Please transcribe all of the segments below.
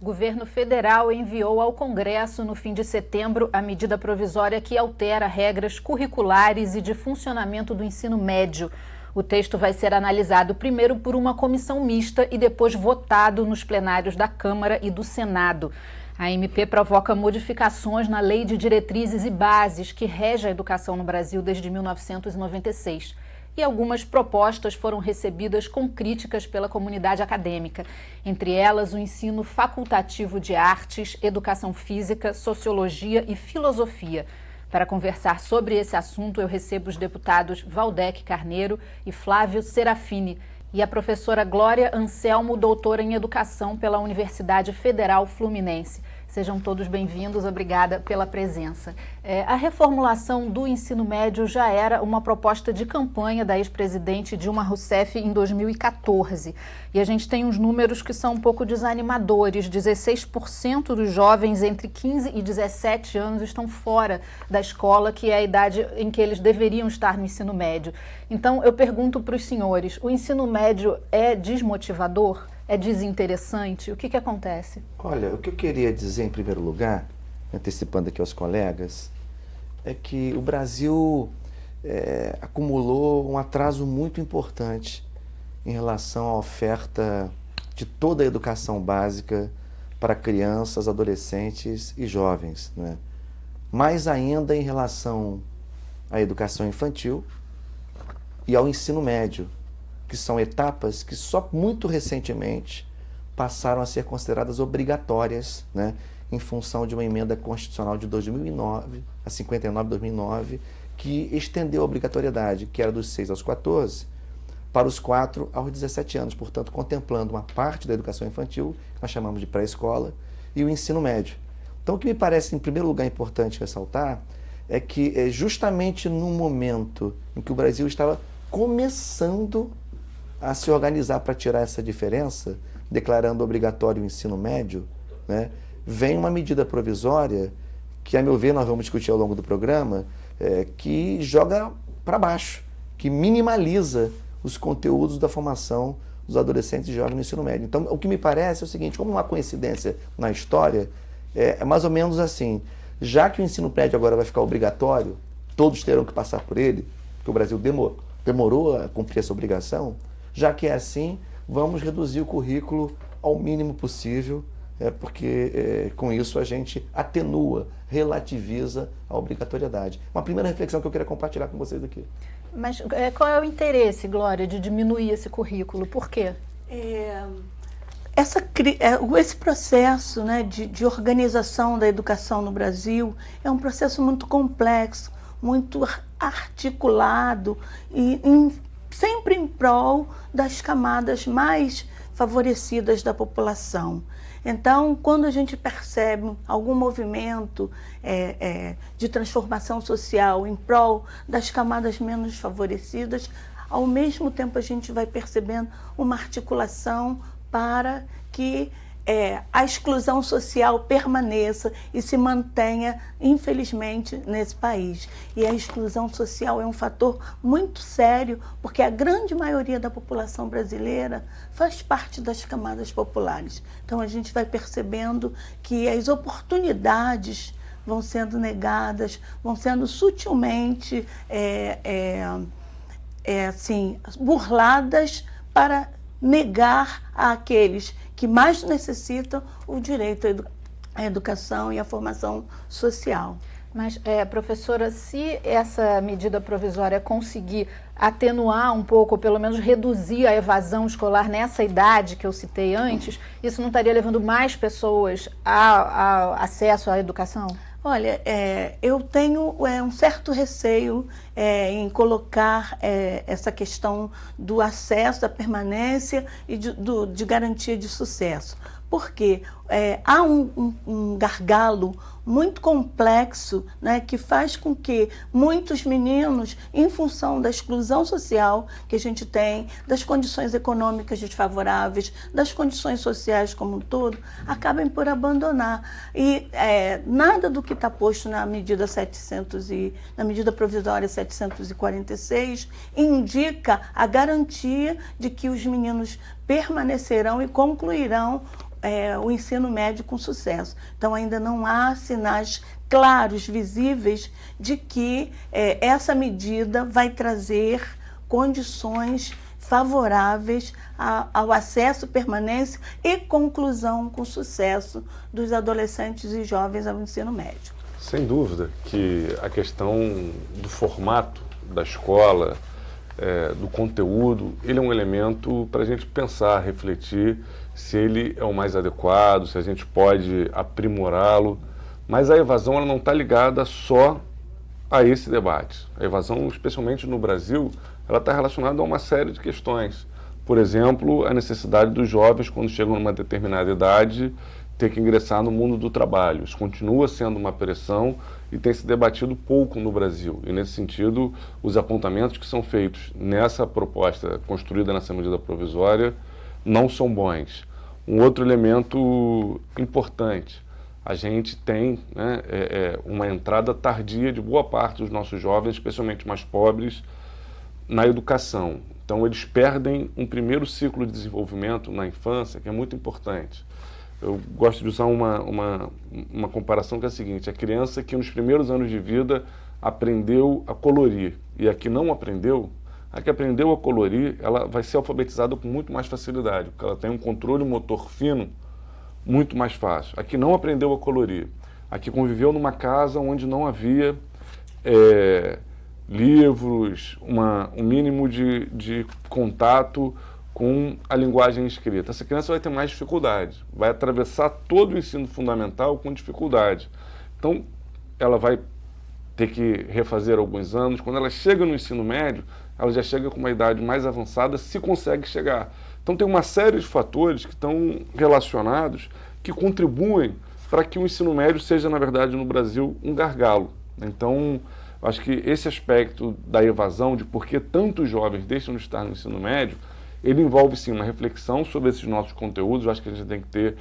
O governo federal enviou ao Congresso, no fim de setembro, a medida provisória que altera regras curriculares e de funcionamento do ensino médio. O texto vai ser analisado primeiro por uma comissão mista e depois votado nos plenários da Câmara e do Senado. A MP provoca modificações na Lei de Diretrizes e Bases, que rege a educação no Brasil desde 1996. E algumas propostas foram recebidas com críticas pela comunidade acadêmica. Entre elas, o ensino facultativo de artes, educação física, sociologia e filosofia. Para conversar sobre esse assunto, eu recebo os deputados Valdec Carneiro e Flávio Serafini e a professora Glória Anselmo, doutora em Educação pela Universidade Federal Fluminense. Sejam todos bem-vindos, obrigada pela presença. A reformulação do ensino médio já era uma proposta de campanha da ex-presidente Dilma Rousseff em 2014. E a gente tem uns números que são um pouco desanimadores. 16% dos jovens entre 15 e 17 anos estão fora da escola, que é a idade em que eles deveriam estar no ensino médio. Então, eu pergunto para os senhores, o ensino médio é desmotivador? É desinteressante? O que acontece? Olha, o que eu queria dizer em primeiro lugar, antecipando aqui aos colegas, é que o Brasil acumulou um atraso muito importante em relação à oferta de toda a educação básica para crianças, adolescentes e jovens, né? Mais ainda em relação à educação infantil e ao ensino médio, que são etapas que só muito recentemente passaram a ser consideradas obrigatórias, né, em função de uma emenda constitucional de 2009, a 59 de 2009, que estendeu a obrigatoriedade, que era dos 6 aos 14, para os 4 aos 17 anos, portanto, contemplando uma parte da educação infantil, que nós chamamos de pré-escola, e o ensino médio. Então, o que me parece, em primeiro lugar, importante ressaltar é que justamente no momento em que o Brasil estava começando a se organizar para tirar essa diferença, declarando obrigatório o ensino médio, né, vem uma medida provisória que, a meu ver, nós vamos discutir ao longo do programa, que joga para baixo, que minimaliza os conteúdos da formação dos adolescentes e jovens no ensino médio. Então, o que me parece é o seguinte, como uma coincidência na história, é mais ou menos assim, já que o ensino médio agora vai ficar obrigatório, todos terão que passar por ele, porque o Brasil demorou a cumprir essa obrigação, já que é assim, vamos reduzir o currículo ao mínimo possível, porque com isso a gente atenua, relativiza a obrigatoriedade. Uma primeira reflexão que eu queria compartilhar com vocês aqui. Mas qual é o interesse, Glória, de diminuir esse currículo? Por quê? Esse processo, né, de organização da educação no Brasil é um processo muito complexo, muito articulado e sempre em prol das camadas mais favorecidas da população. Então, quando a gente percebe algum movimento de transformação social em prol das camadas menos favorecidas, ao mesmo tempo a gente vai percebendo uma articulação para que a exclusão social permaneça e se mantenha, infelizmente, nesse país. E a exclusão social é um fator muito sério, porque a grande maioria da população brasileira faz parte das camadas populares. Então, a gente vai percebendo que as oportunidades vão sendo negadas, vão sendo sutilmente burladas para negar àqueles que mais necessitam o direito à educação e à formação social. Mas, professora, se essa medida provisória conseguir atenuar um pouco, ou pelo menos reduzir a evasão escolar nessa idade que eu citei antes, isso não estaria levando mais pessoas a acesso à educação? Olha, eu tenho um certo receio em colocar essa questão do acesso, da permanência e de garantia de sucesso. Porque há um gargalo muito complexo, né, que faz com que muitos meninos, em função da exclusão social que a gente tem, das condições econômicas desfavoráveis, das condições sociais como um todo, acabem por abandonar. E nada do que está posto na medida na medida provisória 746 indica a garantia de que os meninos permanecerão e concluirão o ensino médio com sucesso. Então, ainda não há sinais claros, visíveis, de que essa medida vai trazer condições favoráveis ao acesso, permanência e conclusão com sucesso dos adolescentes e jovens ao ensino médio. Sem dúvida que a questão do formato da escola, do conteúdo, ele é um elemento para a gente pensar, refletir se ele é o mais adequado, se a gente pode aprimorá-lo, mas a evasão ela não está ligada só a esse debate. A evasão, especialmente no Brasil, ela está relacionada a uma série de questões. Por exemplo, a necessidade dos jovens, quando chegam numa determinada idade, ter que ingressar no mundo do trabalho. Isso continua sendo uma pressão e tem se debatido pouco no Brasil. E, nesse sentido, os apontamentos que são feitos nessa proposta construída nessa medida provisória não são bons. Um outro elemento importante, a gente tem uma entrada tardia de boa parte dos nossos jovens, especialmente mais pobres, na educação. Então, eles perdem um primeiro ciclo de desenvolvimento na infância, que é muito importante. Eu gosto de usar uma comparação que é a seguinte: a criança que nos primeiros anos de vida aprendeu a colorir e a que não aprendeu, a que aprendeu a colorir, ela vai ser alfabetizada com muito mais facilidade, porque ela tem um controle motor fino muito mais fácil. A que não aprendeu a colorir, a que conviveu numa casa onde não havia livros, um mínimo de contato com a linguagem escrita. Essa criança vai ter mais dificuldade, vai atravessar todo o ensino fundamental com dificuldade. Então, ela vai ter que refazer alguns anos. Quando ela chega no ensino médio, ela já chega com uma idade mais avançada, se consegue chegar. Então, tem uma série de fatores que estão relacionados, que contribuem para que o ensino médio seja, na verdade, no Brasil, um gargalo. Então, acho que esse aspecto da evasão, de por que tantos jovens deixam de estar no ensino médio, ele envolve, sim, uma reflexão sobre esses nossos conteúdos. Eu acho que a gente tem que ter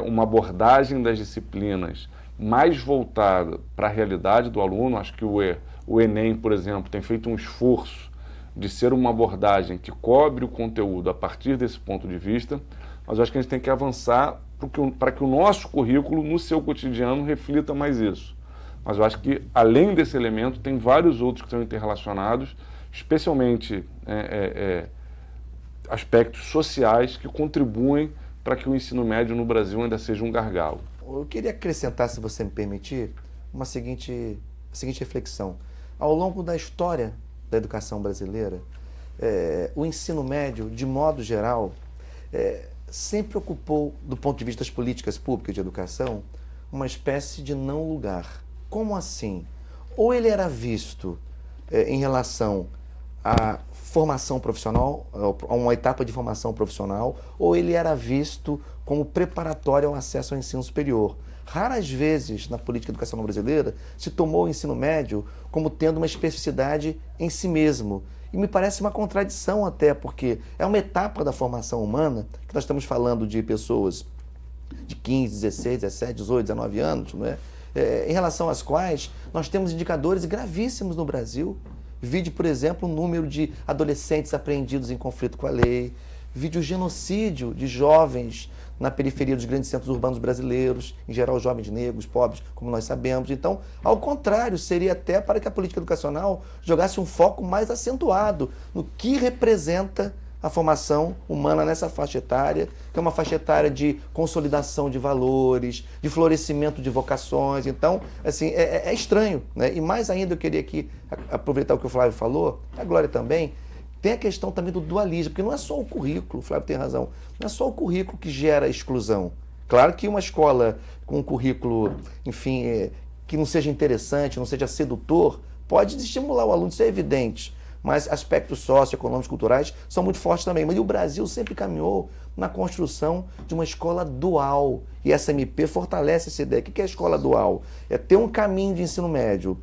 uma abordagem das disciplinas mais voltada para a realidade do aluno. Acho que o Enem, por exemplo, tem feito um esforço de ser uma abordagem que cobre o conteúdo a partir desse ponto de vista, mas eu acho que a gente tem que avançar para que o nosso currículo, no seu cotidiano, reflita mais isso. Mas eu acho que, além desse elemento, tem vários outros que estão interrelacionados, especialmente aspectos sociais que contribuem para que o ensino médio no Brasil ainda seja um gargalo. Eu queria acrescentar, se você me permitir, a seguinte reflexão. Ao longo da história da educação brasileira, o ensino médio, de modo geral, sempre ocupou, do ponto de vista das políticas públicas de educação, uma espécie de não lugar. Como assim? Ou ele era visto em relação à formação profissional, a uma etapa de formação profissional, ou ele era visto como preparatório ao acesso ao ensino superior. Raras vezes na política educacional brasileira se tomou o ensino médio como tendo uma especificidade em si mesmo. E me parece uma contradição até, porque é uma etapa da formação humana, que nós estamos falando de pessoas de 15, 16, 17, 18, 19 anos, não é? Em relação às quais nós temos indicadores gravíssimos no Brasil. Vide, por exemplo, o número de adolescentes apreendidos em conflito com a lei, vide o genocídio de jovens na periferia dos grandes centros urbanos brasileiros, em geral jovens negros, pobres, como nós sabemos. Então, ao contrário, seria até para que a política educacional jogasse um foco mais acentuado no que representa a formação humana nessa faixa etária, que é uma faixa etária de consolidação de valores, de florescimento de vocações. Então, assim, é estranho, né? E mais ainda, eu queria aqui aproveitar o que o Flávio falou, a Glória também, tem a questão também do dualismo, porque não é só o currículo, o Flávio tem razão, não é só o currículo que gera exclusão. Claro que uma escola com um currículo, enfim, que não seja interessante, não seja sedutor, pode estimular o aluno, isso é evidente. mas aspectos socioeconômicos, culturais são muito fortes também. Mas o Brasil sempre caminhou na construção de uma escola dual. E essa MP fortalece essa ideia. O que é a escola dual? É ter um caminho de ensino médio,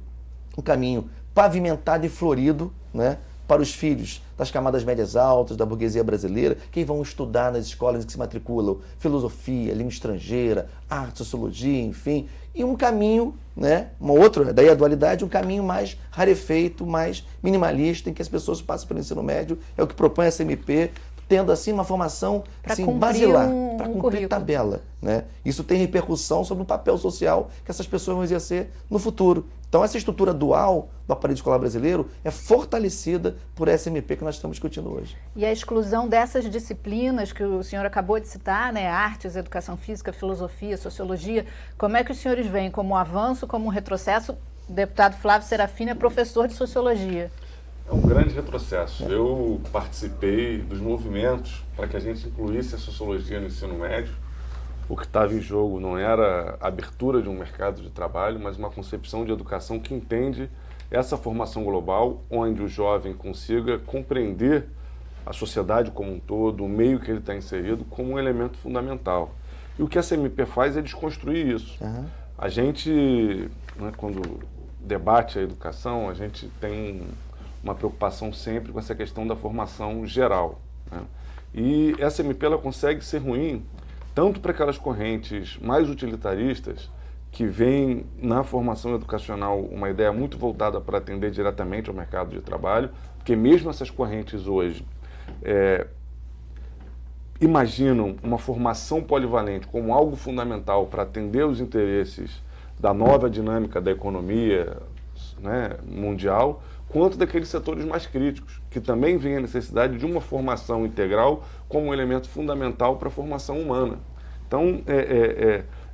um caminho pavimentado e florido, né, para os filhos das camadas médias altas, da burguesia brasileira, que vão estudar nas escolas em que se matriculam filosofia, língua estrangeira, arte, sociologia, enfim, e um caminho, né, uma outra, daí a dualidade, um caminho mais rarefeito, mais minimalista, em que as pessoas passam pelo ensino médio, é o que propõe essa MP, tendo assim uma formação assim, basilar, para cumprir tabela, né? Isso tem repercussão sobre o papel social que essas pessoas vão exercer no futuro. Então essa estrutura dual do aparelho escolar brasileiro é fortalecida por essa MP que nós estamos discutindo hoje. E a exclusão dessas disciplinas que o senhor acabou de citar, né, artes, educação física, filosofia, sociologia, como é que os senhores veem como um avanço, como um retrocesso? O deputado Flávio Serafini é professor de sociologia. É um grande retrocesso. Eu participei dos movimentos para que a gente incluísse a sociologia no ensino médio. O que estava em jogo não era a abertura de um mercado de trabalho, mas uma concepção de educação que entende essa formação global, onde o jovem consiga compreender a sociedade como um todo, o meio que ele está inserido, como um elemento fundamental. E o que essa MP faz é desconstruir isso. A gente, né, quando debate a educação, a gente tem uma preocupação sempre com essa questão da formação geral, né? E essa MP ela consegue ser ruim tanto para aquelas correntes mais utilitaristas que veem na formação educacional uma ideia muito voltada para atender diretamente ao mercado de trabalho, porque mesmo essas correntes hoje imaginam uma formação polivalente como algo fundamental para atender os interesses da nova dinâmica da economia, né, mundial, quanto daqueles setores mais críticos, que também veem a necessidade de uma formação integral como um elemento fundamental para a formação humana. Então,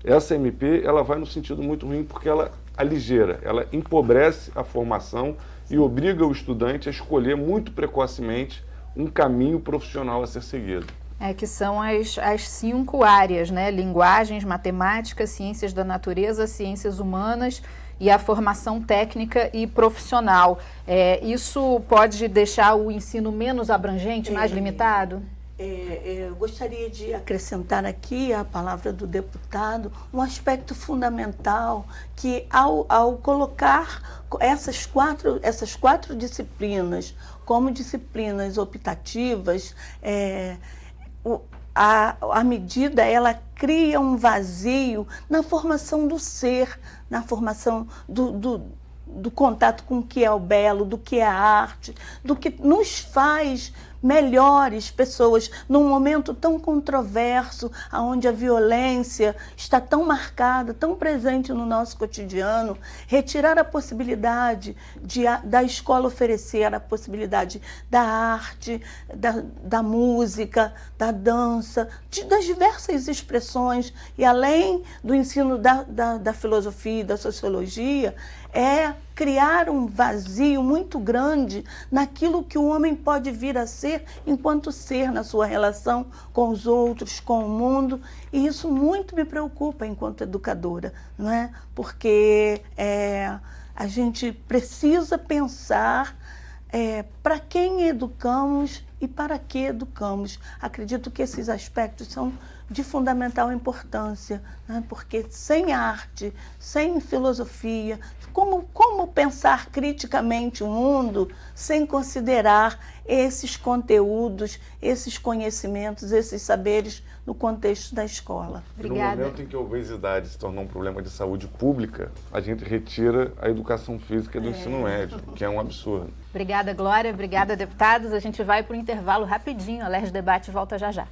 essa MP ela vai no sentido muito ruim porque ela aligera, ela empobrece a formação e obriga o estudante a escolher muito precocemente um caminho profissional a ser seguido. Que são as 5 áreas, né? Linguagens, matemática, ciências da natureza, ciências humanas e a formação técnica e profissional. Isso pode deixar o ensino menos abrangente, mais limitado? Eu gostaria de acrescentar aqui a palavra do deputado um aspecto fundamental que ao colocar essas quatro disciplinas como disciplinas optativas, a medida ela cria um vazio na formação do ser, na formação do contato com o que é o belo, do que é a arte, do que nos faz melhores pessoas num momento tão controverso, onde a violência está tão marcada, tão presente no nosso cotidiano. Retirar a possibilidade da escola oferecer a possibilidade da arte, da música, da dança, das diversas expressões, e além do ensino da filosofia e da sociologia, é criar um vazio muito grande naquilo que o homem pode vir a ser enquanto ser, na sua relação com os outros, com o mundo. E isso muito me preocupa enquanto educadora, não é? Porque a gente precisa pensar para quem educamos e para que educamos. Acredito que esses aspectos são de fundamental importância, né? Porque sem arte, sem filosofia, como pensar criticamente o mundo sem considerar esses conteúdos, esses conhecimentos, esses saberes no contexto da escola? Obrigada. No momento em que a obesidade se tornou um problema de saúde pública, a gente retira a educação física do ensino médio, que é um absurdo. Obrigada, Glória. Obrigada, deputados. A gente vai para o intervalo rapidinho. A LERJ Debate volta já já.